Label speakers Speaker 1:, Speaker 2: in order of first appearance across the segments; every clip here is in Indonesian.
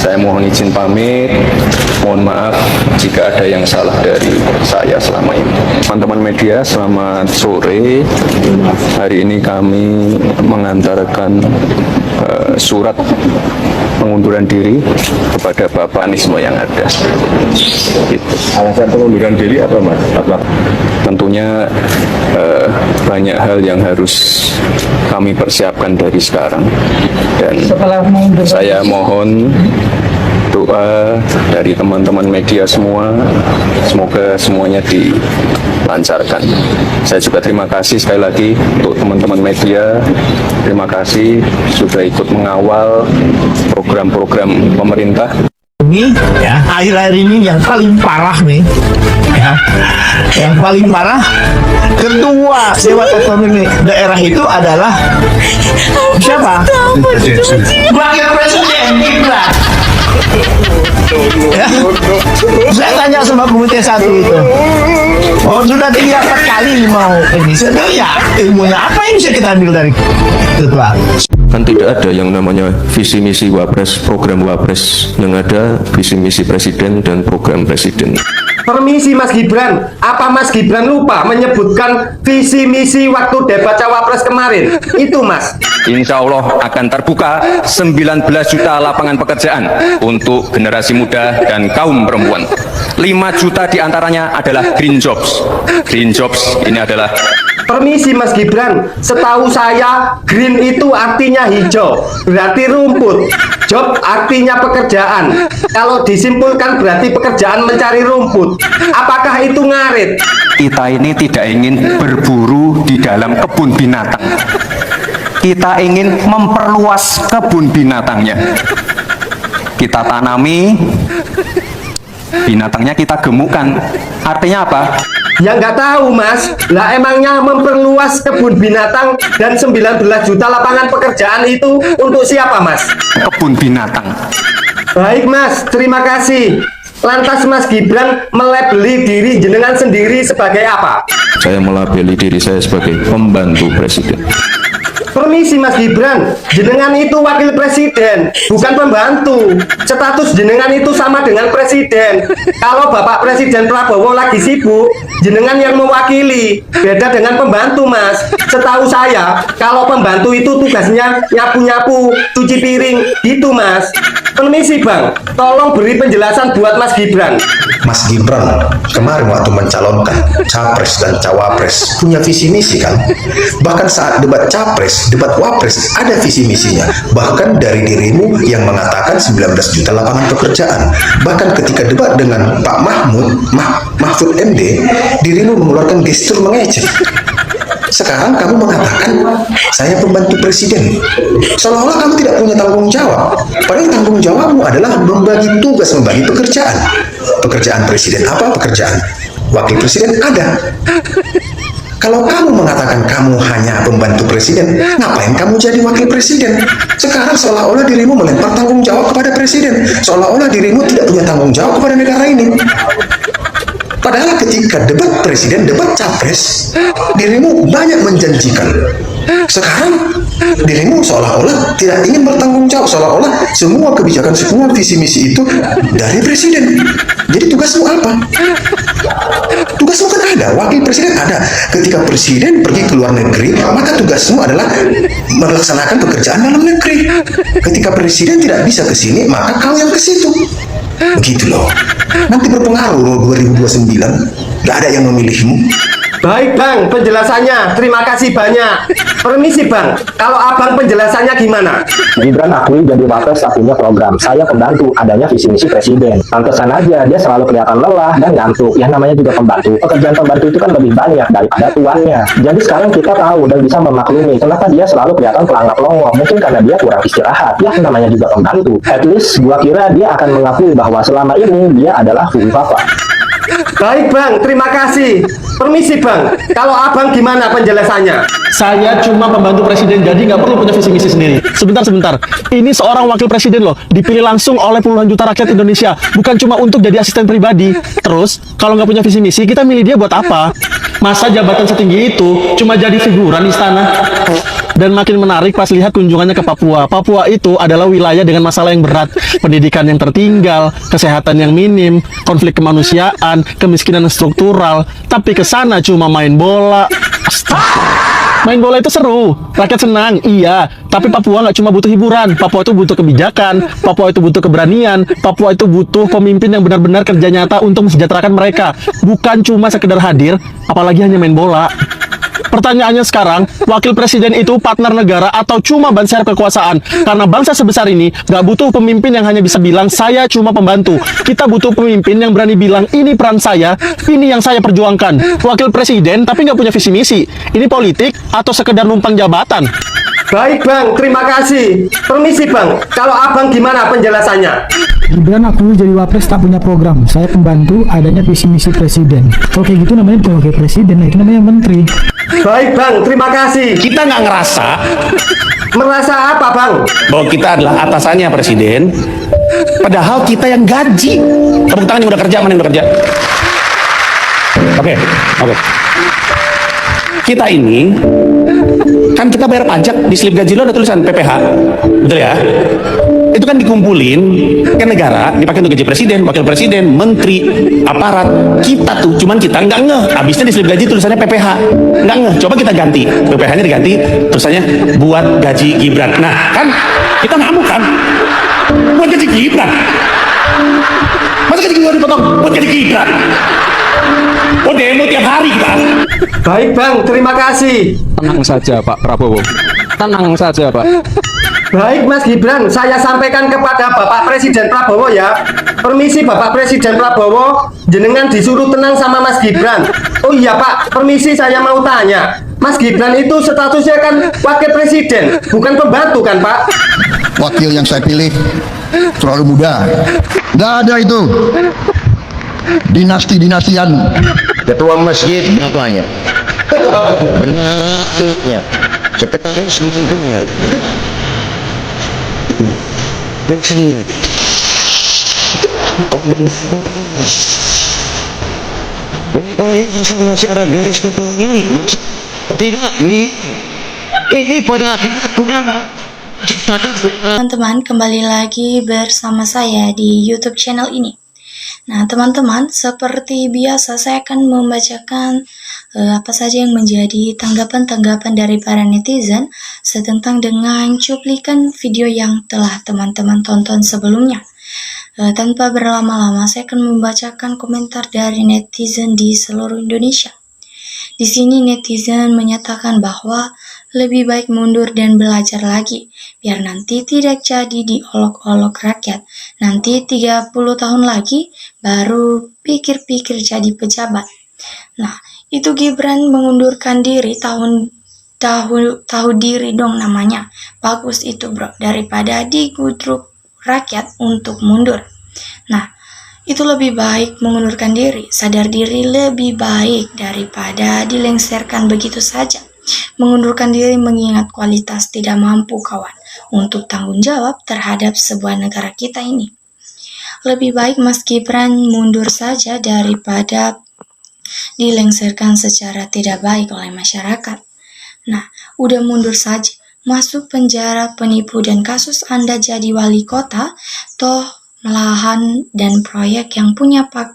Speaker 1: Saya mohon izin pamit. Mohon maaf jika ada yang salah dari saya selama ini. Teman-teman media, selamat sore. Hari ini kami mengantarkan surat pengunduran diri kepada Bapak Anies yang ada. Gitu.
Speaker 2: Alasan pengunduran diri apa, Mas? Apa?
Speaker 1: Tentunya banyak hal yang harus kami persiapkan dari sekarang, dan saya mohon doa dari teman-teman media semua, semoga semuanya dilancarkan. Saya juga terima kasih sekali lagi untuk teman-teman media, terima kasih sudah ikut mengawal program-program pemerintah.
Speaker 3: Ini ya, akhir-akhir ini yang paling parah nih ya, yang paling parah, ketua Dewan Otonomi Daerah itu adalah siapa? Wakil Presiden Gibran. Ya. Saya tanya sama komite 1 itu, oh sudah 3-4 kali mau ini, ya ilmunya apa yang bisa kita ambil dari ketua?
Speaker 1: Kan tidak ada yang namanya visi misi wapres, program wapres. Yang ada visi misi presiden dan program presiden.
Speaker 4: Permisi Mas Gibran, apa Mas Gibran lupa menyebutkan visi misi waktu debat cawapres kemarin? Itu Mas.
Speaker 1: Insya Allah akan terbuka 19 juta lapangan pekerjaan untuk generasi muda dan kaum perempuan. 5 juta diantaranya adalah green jobs. Green jobs ini adalah...
Speaker 4: Permisi Mas Gibran, setahu saya green itu artinya hijau, berarti rumput. Job artinya pekerjaan. Kalau disimpulkan berarti pekerjaan mencari rumput. Apakah itu ngarit?
Speaker 1: Kita ini tidak ingin berburu di dalam kebun binatang. Kita ingin memperluas kebun binatangnya. Kita tanami, binatangnya kita gemukkan. Artinya apa?
Speaker 4: Ya nggak tahu Mas, lah emangnya memperluas kebun binatang dan 19 juta lapangan pekerjaan itu untuk siapa Mas?
Speaker 1: Kebun binatang.
Speaker 4: Baik Mas, terima kasih. Lantas Mas Gibran melabeli diri jenengan sendiri sebagai apa?
Speaker 1: Saya melabeli diri saya sebagai pembantu presiden.
Speaker 4: Permisi Mas Gibran, jenengan itu wakil presiden, bukan pembantu. Status jenengan itu sama dengan presiden. Kalau Bapak Presiden Prabowo lagi sibuk, jenengan yang mewakili. Beda dengan pembantu Mas. Setahu saya, kalau pembantu itu tugasnya nyapu-nyapu, cuci piring, gitu Mas. Permisi Bang, tolong beri penjelasan buat Mas Gibran.
Speaker 5: Mas Gibran kemarin waktu mencalonkan capres dan cawapres punya visi misi kan? Bahkan saat debat capres, debat wapres ada visi misinya. Bahkan dari dirimu yang mengatakan 19 juta lapangan pekerjaan. Bahkan ketika debat dengan Pak Mahfud MD, dirimu mengeluarkan gestur mengejek. Sekarang kamu mengatakan saya pembantu presiden, seolah-olah kamu tidak punya tanggung jawab. Padahal tanggung jawabmu adalah membagi tugas, membagi pekerjaan. Pekerjaan presiden apa? Pekerjaan wakil presiden ada. Kalau kamu mengatakan kamu hanya pembantu presiden, ngapain kamu jadi wakil presiden? Sekarang seolah-olah dirimu melempar tanggung jawab kepada presiden, seolah-olah dirimu tidak punya tanggung jawab kepada negara ini. Padahal ketika debat presiden, debat capres, dirimu banyak menjanjikan. Sekarang dirimu seolah-olah tidak ingin bertanggung jawab, seolah-olah semua kebijakan, semua visi misi itu dari presiden. Jadi tugasmu apa? Tugasmu kan ada, wakil presiden ada. Ketika presiden pergi ke luar negeri, maka tugasmu adalah melaksanakan pekerjaan dalam negeri. Ketika presiden tidak bisa ke sini, maka kau yang ke situ. Begitu loh. Nanti berpengaruh 2029, gak ada yang memilihmu.
Speaker 4: Baik Bang, penjelasannya. Terima kasih banyak. Permisi Bang, kalau Abang penjelasannya gimana?
Speaker 6: Gibran akui jadi wapres punya program. Saya pembantu, adanya visi misi presiden. Pantesan aja dia selalu kelihatan lelah dan ngantuk. Yang namanya juga pembantu. Pekerjaan pembantu itu kan lebih banyak daripada tuannya. Jadi sekarang kita tahu dan bisa memaklumi kenapa dia selalu kelihatan pelangap longo. Mungkin karena dia kurang istirahat. Ya namanya juga pembantu. At least gua kira dia akan mengakui bahwa selama ini dia adalah full papa.
Speaker 4: Baik Bang, terima kasih. Permisi Bang, kalau Abang gimana penjelasannya?
Speaker 7: Saya cuma pembantu presiden, jadi nggak perlu punya visi misi sendiri. Sebentar. Ini seorang wakil presiden loh, dipilih langsung oleh puluhan juta rakyat Indonesia, bukan cuma untuk jadi asisten pribadi. Terus, kalau nggak punya visi misi, kita milih dia buat apa? Masa jabatan setinggi itu cuma jadi figuran istana? Dan makin menarik pas lihat kunjungannya ke Papua. Papua itu adalah wilayah dengan masalah yang berat, pendidikan yang tertinggal, kesehatan yang minim, konflik kemanusiaan, kemiskinan struktural. Tapi ke sana cuma main bola. Astaga. Main bola itu seru, rakyat senang, iya. Tapi Papua nggak cuma butuh hiburan, Papua itu butuh kebijakan, Papua itu butuh keberanian, Papua itu butuh pemimpin yang benar-benar kerja nyata untuk mensejahterakan mereka. Bukan cuma sekedar hadir, apalagi hanya main bola. Pertanyaannya sekarang, wakil presiden itu partner negara atau cuma ban serep kekuasaan? Karena bangsa sebesar ini nggak butuh pemimpin yang hanya bisa bilang saya cuma pembantu. Kita butuh pemimpin yang berani bilang ini peran saya, ini yang saya perjuangkan. Wakil presiden tapi nggak punya visi misi. Ini politik atau sekedar numpang jabatan?
Speaker 4: Baik bang, terima kasih. Permisi bang, kalau abang gimana penjelasannya?
Speaker 8: Gibran aku jadi wapres tak punya program. Saya pembantu adanya visi misi presiden. Kalau kayak gitu namanya bukan wakil presiden, itu namanya menteri.
Speaker 4: Baik bang, terima kasih.
Speaker 9: Kita nggak ngerasa
Speaker 4: Merasa apa bang?
Speaker 9: bahwa kita adalah atasannya presiden, padahal kita yang gaji. Tepuk tangan yang udah kerja, mana yang udah kerja? Oke. Kita ini kan kita bayar pajak, di slip gaji lo ada tulisan PPH, betul ya? Itu kan dikumpulin ke negara, dipakai untuk gaji presiden, wakil presiden, menteri, aparat. Kita tuh, cuman kita nggak ngeh. Habisnya di slip gaji tulisannya PPH, nggak ngeh. Coba kita ganti, PPH-nya diganti, tulisannya buat gaji Gibran. Nah, kan kita ngamuk kan? Buat gaji Gibran. Masa gaji Gibran dipotong? Buat gaji Gibran. Oh, demo tiap hari kita.
Speaker 4: Baik bang, terima kasih.
Speaker 1: Tenang saja Pak Prabowo. Tenang saja Pak.
Speaker 4: Baik Mas Gibran, saya sampaikan kepada Bapak Presiden Prabowo ya. Permisi Bapak Presiden Prabowo, jenengan disuruh tenang sama Mas Gibran. Oh iya Pak, permisi saya mau tanya. Mas Gibran itu statusnya kan wakil presiden, bukan pembantu kan Pak?
Speaker 10: Wakil yang saya pilih terlalu muda. Nggak ada itu. Dinasti-dinastian.
Speaker 5: Ketua masjid apanya? Benarnya. Sekretarisnya.
Speaker 11: Teman-teman, kembali lagi bersama saya di YouTube channel ini. Nah, teman-teman, seperti biasa saya akan membacakan apa saja yang menjadi tanggapan-tanggapan dari para netizen setentang dengan cuplikan video yang telah teman-teman tonton sebelumnya. Tanpa berlama-lama, saya akan membacakan komentar dari netizen di seluruh Indonesia. Di sini netizen menyatakan bahwa lebih baik mundur dan belajar lagi, biar nanti tidak jadi diolok-olok rakyat. Nanti 30 tahun lagi baru pikir-pikir jadi pejabat. Nah, itu Gibran mengundurkan diri tahu diri dong namanya. Bagus itu bro, daripada digudruk rakyat untuk mundur. Nah, itu lebih baik mengundurkan diri, sadar diri lebih baik daripada dilengsarkan begitu saja. Mengundurkan diri mengingat kualitas tidak mampu kawan untuk tanggung jawab terhadap sebuah negara kita ini. Lebih baik Mas Gibran mundur saja daripada dilengsarkan secara tidak baik oleh masyarakat. Nah, udah mundur saja, masuk penjara penipu dan kasus Anda jadi wali kota, toh lahan dan proyek yang punya Pak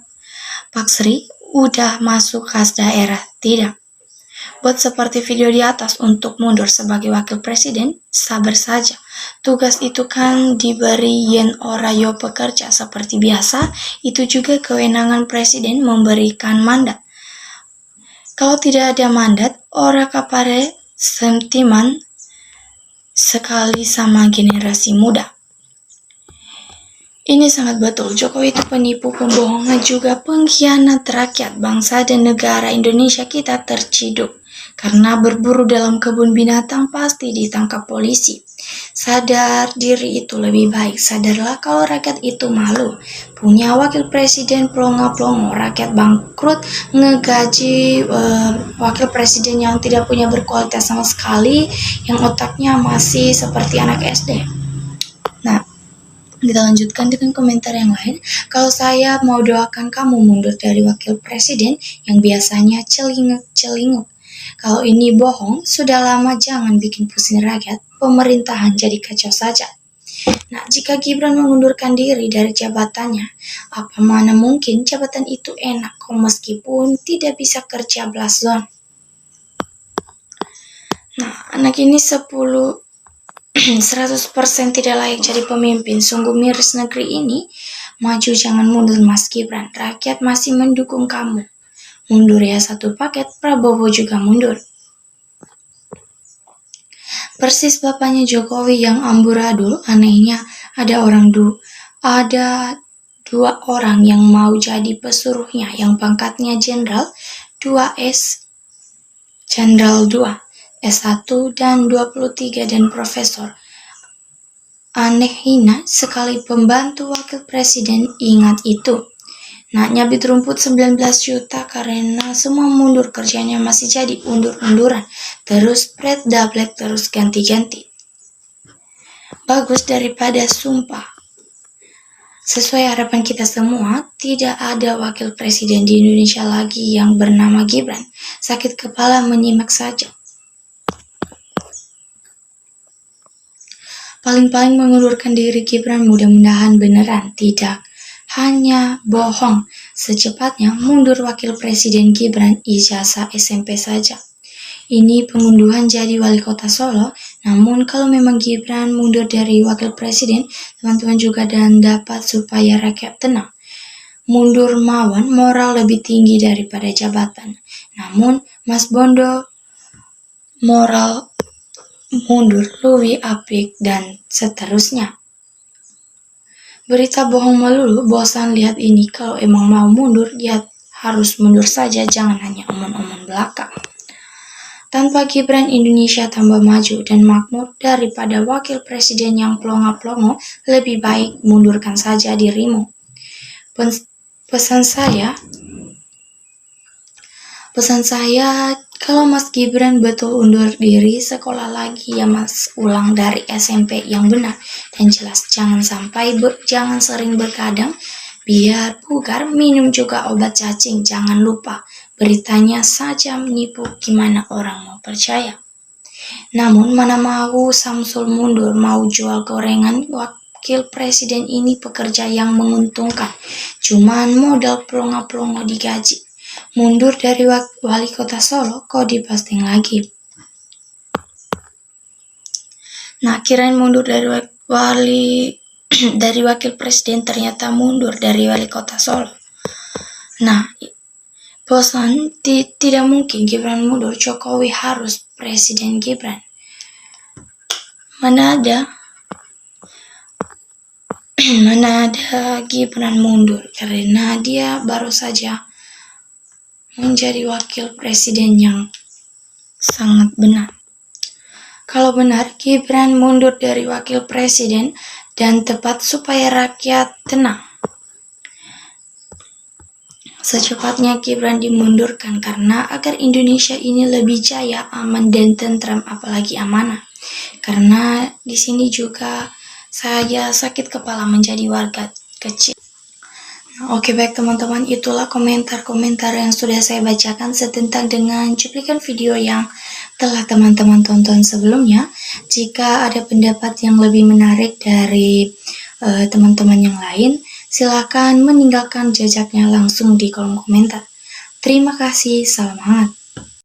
Speaker 11: Sri udah masuk kas daerah, tidak. Buat seperti video di atas untuk mundur sebagai wakil presiden, sabar saja. Tugas itu kan diberi yen ora yo pekerja seperti biasa, itu juga kewenangan presiden memberikan mandat. Kalau tidak ada mandat, ora kapare sentimen sekali sama generasi muda. Ini sangat betul, Jokowi itu penipu, pembohong, juga pengkhianat rakyat, bangsa dan negara Indonesia kita terciduk. Karena berburu dalam kebun binatang pasti ditangkap polisi. Sadar diri itu lebih baik, sadarlah kalau rakyat itu malu. Punya wakil presiden plonga-plongo, rakyat bangkrut, ngegaji wakil presiden yang tidak punya berkualitas sama sekali, yang otaknya masih seperti anak SD. Nah, kita lanjutkan dengan komentar yang lain. Kalau saya mau doakan kamu mundur dari wakil presiden yang biasanya celinguk-celinguk. Kalau ini bohong, sudah lama jangan bikin pusing rakyat, pemerintahan jadi kacau saja. Nah, jika Gibran mengundurkan diri dari jabatannya, apa mana mungkin jabatan itu enak kok meskipun tidak bisa kerja blast zone. Nah, anak ini 100% tidak layak jadi pemimpin. Sungguh miris negeri ini. Maju jangan mundur Mas Gibran. Rakyat masih mendukung kamu. Mundur ya satu paket, Prabowo juga mundur. Persis bapaknya Jokowi yang amburadul, anehnya ada dua orang yang mau jadi pesuruhnya yang pangkatnya jenderal 2S, jenderal 2, S1 dan 23 dan profesor. Anehnya sekali pembantu wakil presiden, ingat itu. Nah, nyabit rumput 19 juta karena semua mundur kerjanya masih jadi undur-unduran. Terus spread double terus ganti-ganti. Bagus daripada sumpah. Sesuai harapan kita semua, tidak ada wakil presiden di Indonesia lagi yang bernama Gibran. Sakit kepala menyimak saja. Paling-paling mengundurkan diri Gibran, mudah-mudahan beneran tidak hanya bohong. Secepatnya mundur wakil presiden Gibran, ijazah SMP saja. Ini pengunduhan jadi wali kota Solo. Namun kalau memang Gibran mundur dari wakil presiden, teman-teman juga dan dapat supaya rakyat tenang. Mundur mawon moral lebih tinggi daripada jabatan. Namun Mas Bondo moral mundur luwih apik dan seterusnya. Berita bohong melulu, bosan lihat ini. Kalau emang mau mundur, ya harus mundur saja, jangan hanya omong-omong belaka. Tanpa Gibran, Indonesia tambah maju dan makmur daripada wakil presiden yang plongo-plongo. Lebih baik mundurkan saja dirimu. Pesan saya, kalau Mas Gibran betul undur diri, sekolah lagi ya Mas, ulang dari SMP yang benar dan jelas. Jangan sering berkadang, biar bugar. Minum juga obat cacing, jangan lupa. Beritanya saja menipu, gimana orang mau percaya. Namun mana mau Samsul mundur, mau jual gorengan. Wakil presiden ini pekerja yang menguntungkan, cuman modal pelongo-pelongo digaji. Mundur dari wali kota Solo, kok diposting lagi. Nah, kirain mundur dari wakil presiden, ternyata mundur dari wali kota Solo. Nah, bosan, tidak mungkin Gibran mundur, Jokowi harus presiden Gibran. Mana ada Gibran mundur, karena dia baru saja menjadi wakil presiden yang sangat benar. Kalau benar Gibran mundur dari wakil presiden dan tepat supaya rakyat tenang, secepatnya Gibran dimundurkan karena agar Indonesia ini lebih jaya, aman dan tentram, apalagi amanah. Karena di sini juga saya sakit kepala menjadi warga kecil. Oke, baik teman-teman, itulah komentar-komentar yang sudah saya bacakan setentang dengan cuplikan video yang telah teman-teman tonton sebelumnya. Jika ada pendapat yang lebih menarik dari teman-teman yang lain, silakan meninggalkan jejaknya langsung di kolom komentar. Terima kasih, salam hangat.